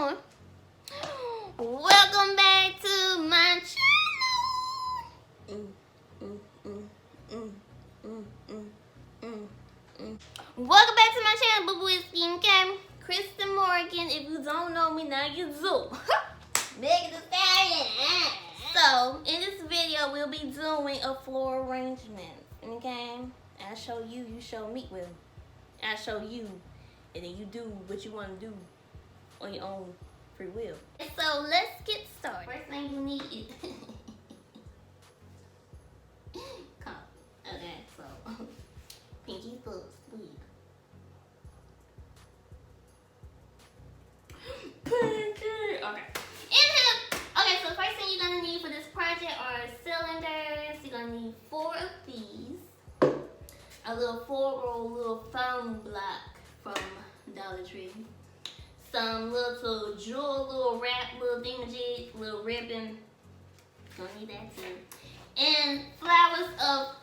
doing? Welcome back to my channel. Welcome back to my channel, Boo Whiskey, okay? Christi Morgan. If you don't know me, now you do. Megan Thee Stallion. So, in this video, we'll be doing a floral arrangement, okay? I show you, you show me. Well, I show you, and then you do what you want to do on your own free will. So, let's get started. First thing you need is... Okay, so... Pinky foot sleeve. Pinky! Okay. Okay, so the first thing you're gonna need for this project are cylinders. You're gonna need 4 of these. A little 4-roll little foam block from Dollar Tree. Some little jewel, little wrap, little thingamajig, little ribbon. Gonna need that too. And flowers of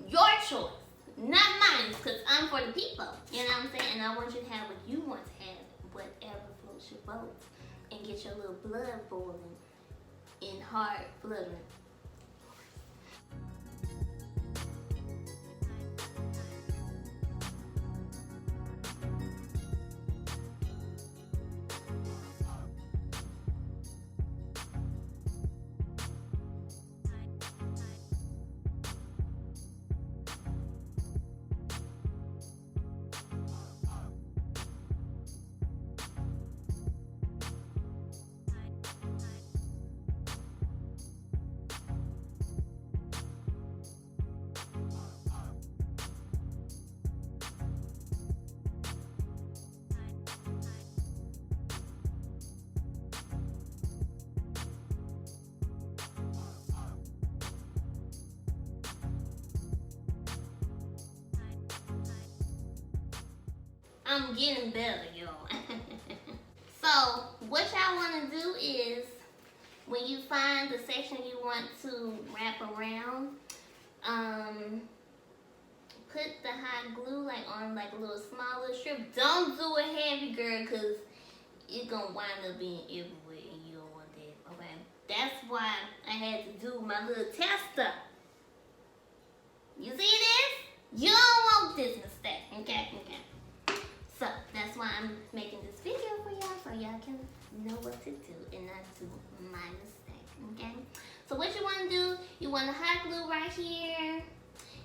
your choice. Not mine, because I'm for the people. You know what I'm saying? And I want you to have what you want to have, whatever floats your boat. And get your little blood boiling and heart fluttering. I'm getting better, y'all. So, what y'all want to do is, when you find the section you want to wrap around, put the hot glue on like a little small little strip. Don't do it heavy, girl, because it's going to wind up being everywhere and you don't want that, okay? That's why I had to do my little tester. You see this? You don't want this mistake, okay? So, that's why I'm making this video for y'all, so y'all can know what to do and not do my mistake, okay? So, what you want to do, you want to hot glue right here,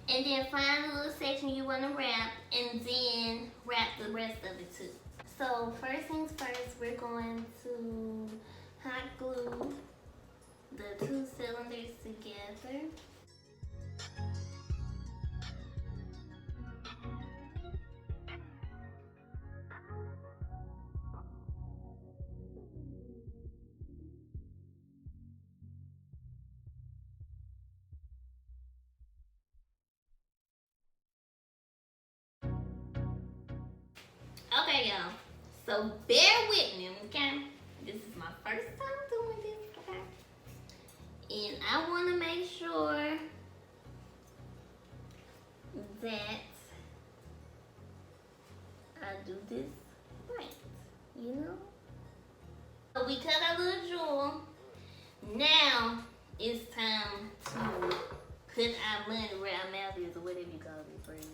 and then find a little section you want to wrap, and then wrap the rest of it too. So, first things first, we're going to hot glue the 2 cylinders together. Okay, y'all. So bear with me, okay? This is my first time doing this, okay? And I want to make sure that I do this right, you know? So we cut our little jewel. Now it's time to put our money where our mouth is, or whatever you call it, friends.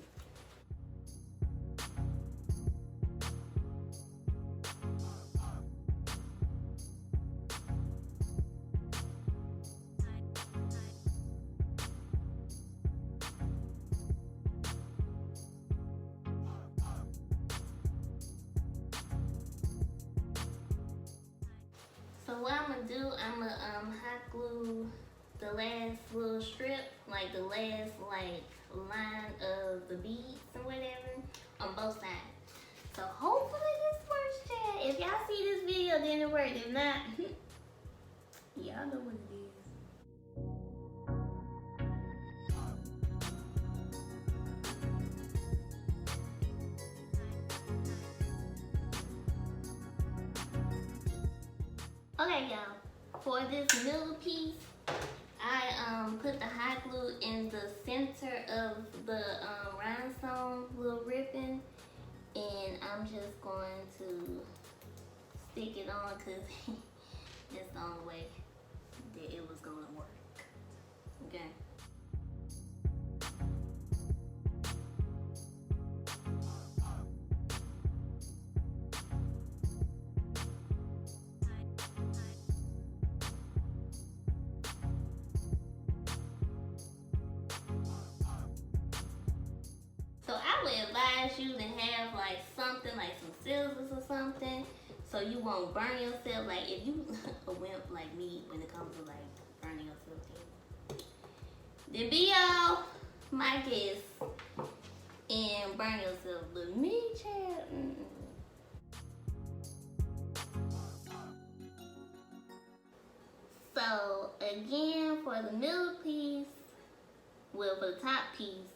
So what I'm gonna do, I'm gonna hot glue the last little strip, like the last line of the beads or whatever, on both sides. So hopefully this works, chat. If y'all see this video, then it worked. If not, y'all know what it is. Okay, y'all, for this middle piece, I put the hot glue in the center of the rhinestone little ribbon, and I'm just going to stick it on because that's the only way that it was gonna work. Okay. So I would advise you to have like something like some scissors or something so you won't burn yourself. Like if you a wimp like me when it comes to like burning yourself, then be all my guest and burn yourself. But me, child, So again, for the middle piece, well, for the top piece,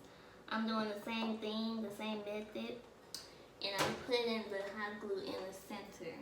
I'm doing the same thing, the same method, and I'm putting the hot glue in the center.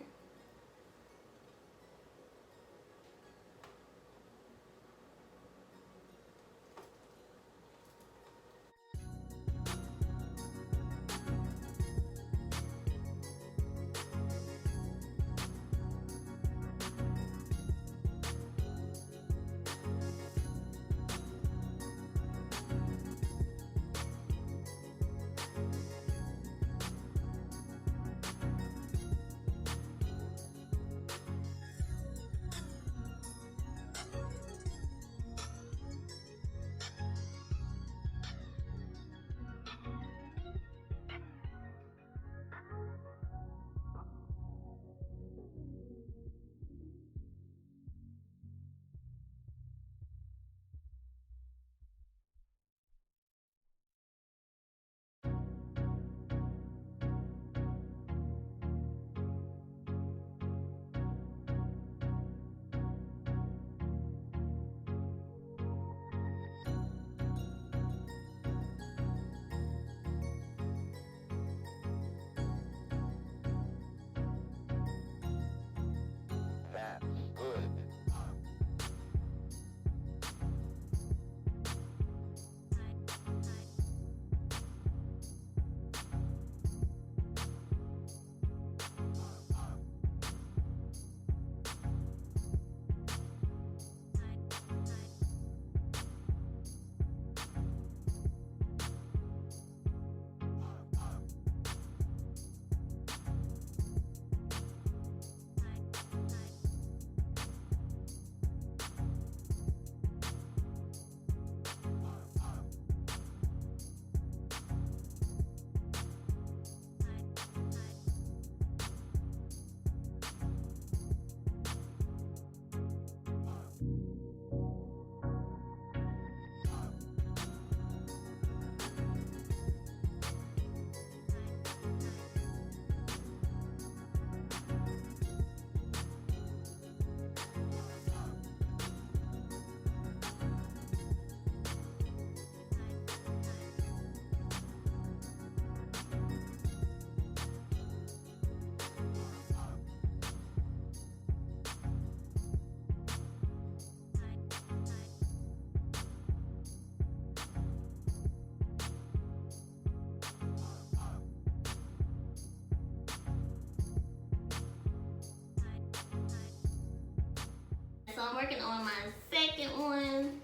So I'm working on my second one,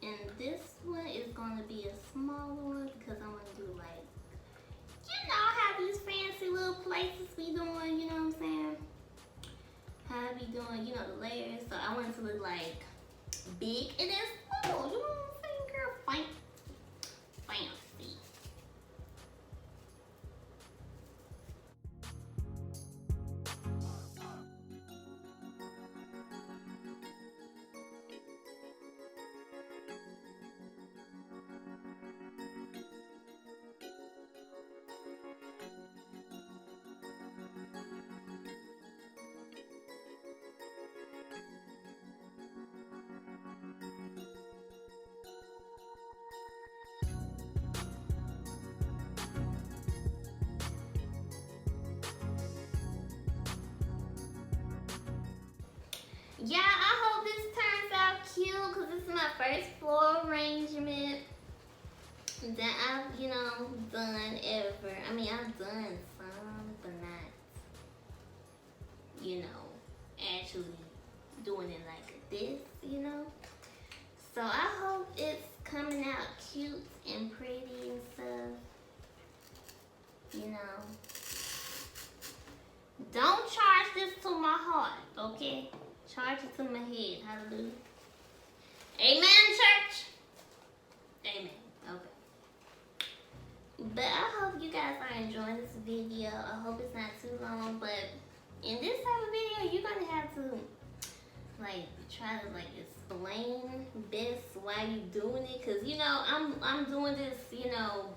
and this one is gonna be a smaller one because I'm gonna do like, you know how these fancy little places be doing, you know what I'm saying? How I be doing, you know, the layers. So I want it to look like big and then small, you know what I'm saying, girl? Fancy. Yeah, I hope this turns out cute because this is my first floral arrangement that I've, you know, done ever. I mean, I've done some, but not, you know, actually doing it like this, you know. So I hope it's coming out cute and pretty and stuff. You know. Don't charge this to my heart, okay? Charge it to my head. Hallelujah. Amen, church. Amen. Okay. But I hope you guys are enjoying this video. I hope it's not too long. But in this type of video, you're gonna have to like try to like explain best why you doing it, cause you know I'm doing this, you know,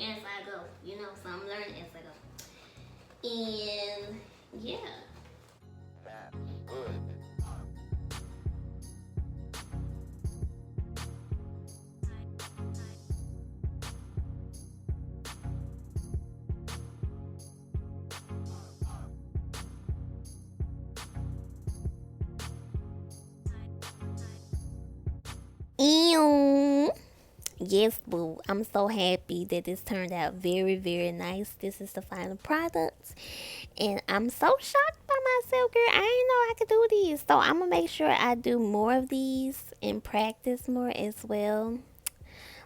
as I go. You know, so I'm learning as I go. And yeah. That's good. Ew. Yes, boo. I'm so happy that this turned out very, very nice. This is the final product. And I'm so shocked by myself, girl. I didn't know I could do these. So I'm going to make sure I do more of these and practice more as well.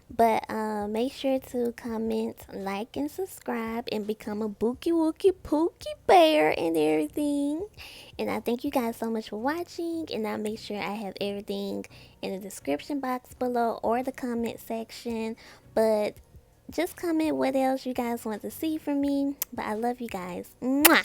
But make sure to comment, like, and subscribe, and become a bookie wookie pookie bear and everything. And I thank you guys so much for watching. And I'll make sure I have everything in the description box below or the comment section. But just comment what else you guys want to see from me. But I love you guys. Mwah!